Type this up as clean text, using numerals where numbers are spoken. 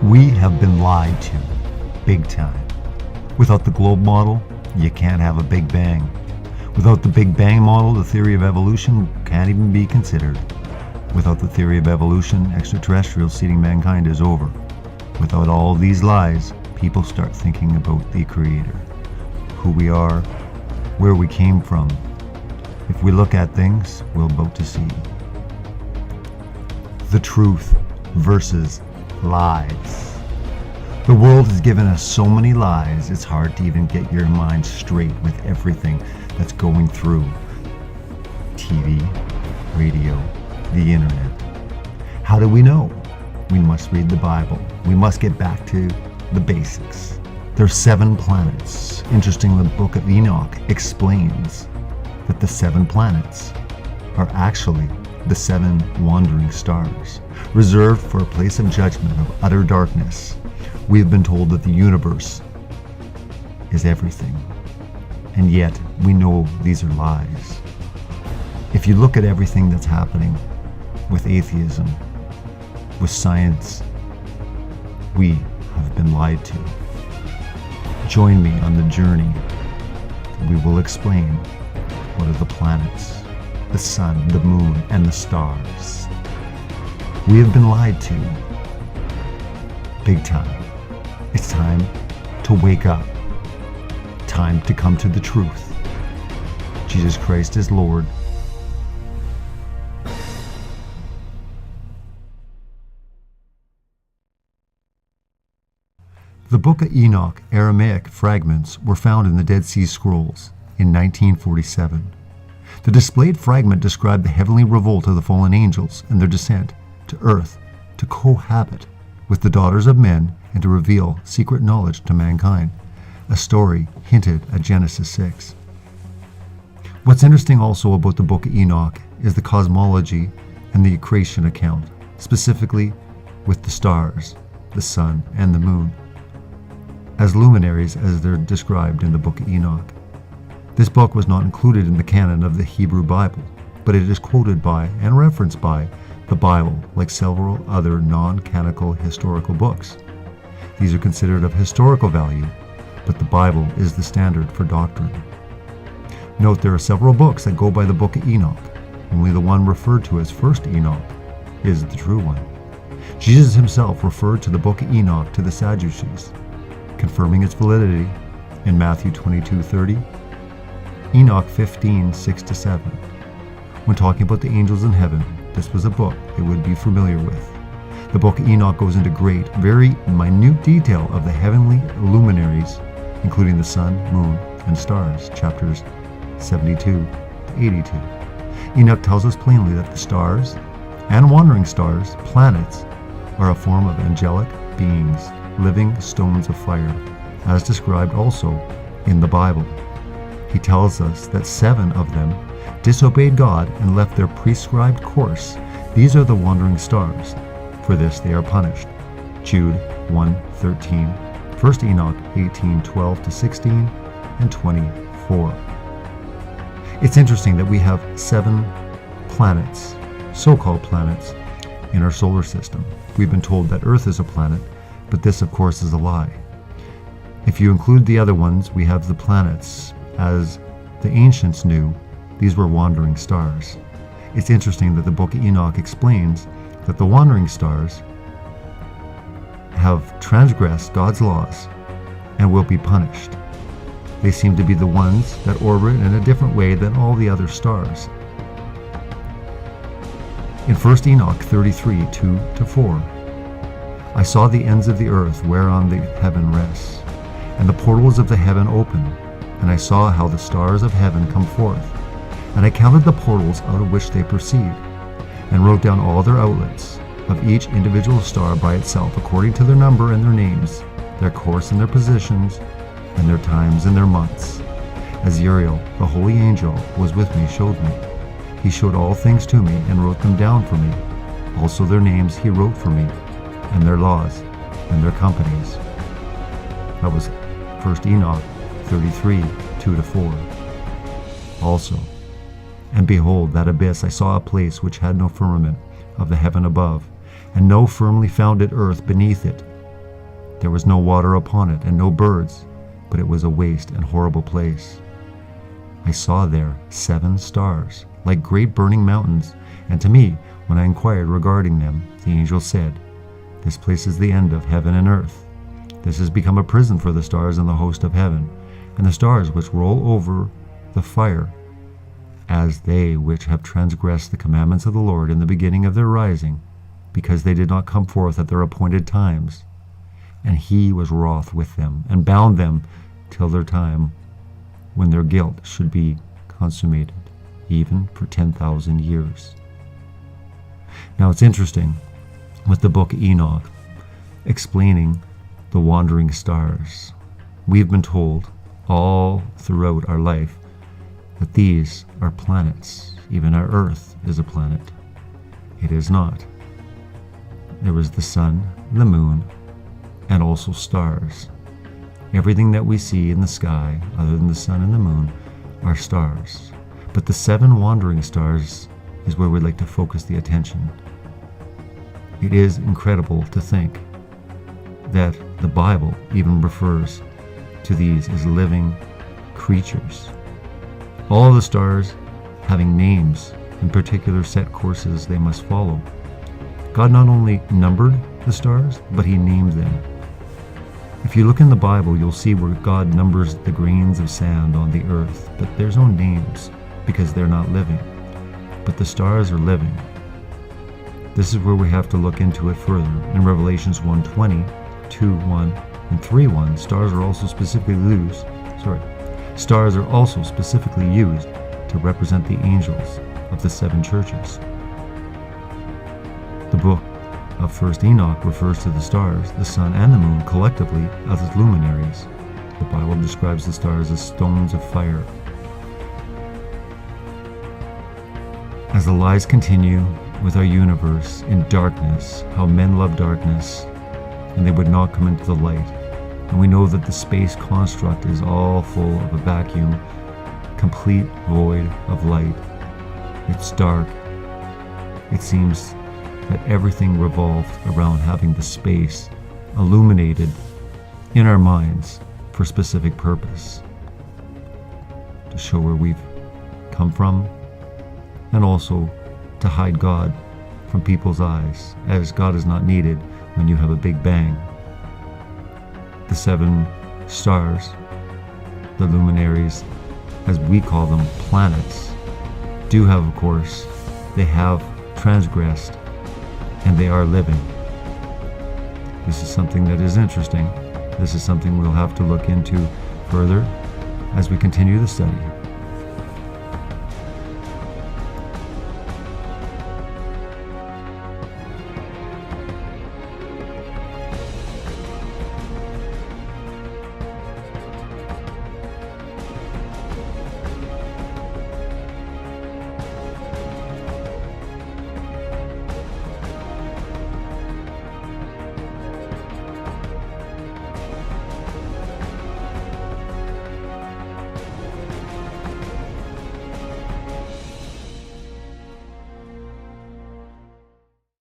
We have been lied to, big time. Without the globe model, you can't have a Big Bang. Without the Big Bang model, the theory of evolution can't even be considered. Without the theory of evolution, extraterrestrials seeding mankind is over. Without all these lies, people start thinking about the Creator, who we are, where we came from. If we look at things, we're about to see the truth versus lies. The world has given us so many lies, it's hard to even get your mind straight with everything that's going through TV, radio, the internet. How do we know? We must read the Bible. We must get back to the basics. There's 7 planets. Interestingly, the book of Enoch explains that the 7 planets are actually the 7 wandering stars, reserved for a place of judgment of utter darkness. We have been told that the universe is everything, and yet we know these are lies. If you look at everything that's happening with atheism, with science, we have been lied to. Join me on the journey. We will explain what are the planets, the sun, the moon, and the stars. We have been lied to, big time. It's time to wake up. Time to come to the truth. Jesus Christ is Lord. The Book of Enoch Aramaic fragments were found in the Dead Sea Scrolls in 1947. The displayed fragment described the heavenly revolt of the fallen angels and their descent to earth to cohabit with the daughters of men and to reveal secret knowledge to mankind, a story hinted at Genesis 6. What's interesting also about the Book of Enoch is the cosmology and the creation account, specifically with the stars, the sun, and the moon, as luminaries as they're described in the Book of Enoch. This book was not included in the canon of the Hebrew Bible, but it is quoted by and referenced by the Bible, like several other non-canonical historical books. These are considered of historical value, but the Bible is the standard for doctrine. Note there are several books that go by the Book of Enoch. Only the one referred to as First Enoch is the true one. Jesus himself referred to the Book of Enoch to the Sadducees, confirming its validity in Matthew 22:30, Enoch 15:6-7. When talking about the angels in heaven, this was a book they would be familiar with. The Book of Enoch goes into great, very minute detail of the heavenly luminaries, including the sun, moon, and stars, chapters 72-82. Enoch tells us plainly that the stars and wandering stars, planets, are a form of angelic beings, living stones of fire, as described also in the Bible. He tells us that 7 of them disobeyed God and left their prescribed course. These are the wandering stars. For this they are punished. Jude 1:13, 1 Enoch 18:12-16, and 24. It's interesting that we have 7 planets, so-called planets, in our solar system. We've been told that Earth is a planet, but this of course is a lie. If you include the other ones, we have the planets. As the ancients knew, these were wandering stars. It's interesting that the Book of Enoch explains that the wandering stars have transgressed God's laws and will be punished. They seem to be the ones that orbit in a different way than all the other stars. In 1 Enoch 33:2-4, I saw the ends of the earth whereon the heaven rests, and the portals of the heaven open, and I saw how the stars of heaven come forth. And I counted the portals out of which they proceed, and wrote down all their outlets, of each individual star by itself, according to their number and their names, their course and their positions, and their times and their months. As Uriel, the holy angel, was with me, showed me. He showed all things to me, and wrote them down for me. Also their names he wrote for me, and their laws, and their companies. That was 1 Enoch 33:2-4. Also, and behold, that abyss I saw a place which had no firmament of the heaven above, and no firmly founded earth beneath it, There was no water upon it, and no birds, but it was a waste and horrible place. I saw there 7 stars, like great burning mountains, and to me, when I inquired regarding them, the angel said, "This place is the end of heaven and earth. This has become a prison for the stars and the host of heaven, and the stars which roll over the fire, as they which have transgressed the commandments of the Lord in the beginning of their rising, because they did not come forth at their appointed times. And he was wroth with them, and bound them till their time when their guilt should be consummated, even for 10,000 years." Now it's interesting with the book Enoch explaining the wandering stars. We've been told all throughout our life that these are planets. Even our Earth is a planet. It is not. There was the sun, the moon, and also stars. Everything that we see in the sky, other than the sun and the moon, are stars. But the 7 wandering stars is where we'd like to focus the attention. It is incredible to think that the Bible even refers to these as living creatures. All the stars having names and particular set courses they must follow. God not only numbered the stars, but he named them. If you look in the Bible, you'll see where God numbers the grains of sand on the earth, but there's no names because they're not living. But the stars are living. This is where we have to look into it further. In Revelations 1:20, 2:1, and 3:1, stars are also specifically used to represent the angels of the 7 churches. The book of 1 Enoch refers to the stars, the sun, and the moon collectively as its luminaries. The Bible describes the stars as stones of fire. As the lies continue with our universe in darkness, how men love darkness, and they would not come into the light. And we know that the space construct is all full of a vacuum, complete void of light. It's dark. It seems that everything revolved around having the space illuminated in our minds for a specific purpose, to show where we've come from, and also to hide God from people's eyes, as God is not needed when you have a big bang. The 7 stars, the luminaries, as we call them, planets, do have, of course, they have transgressed, and they are living. This is something that is interesting. This is something we'll have to look into further as we continue the study.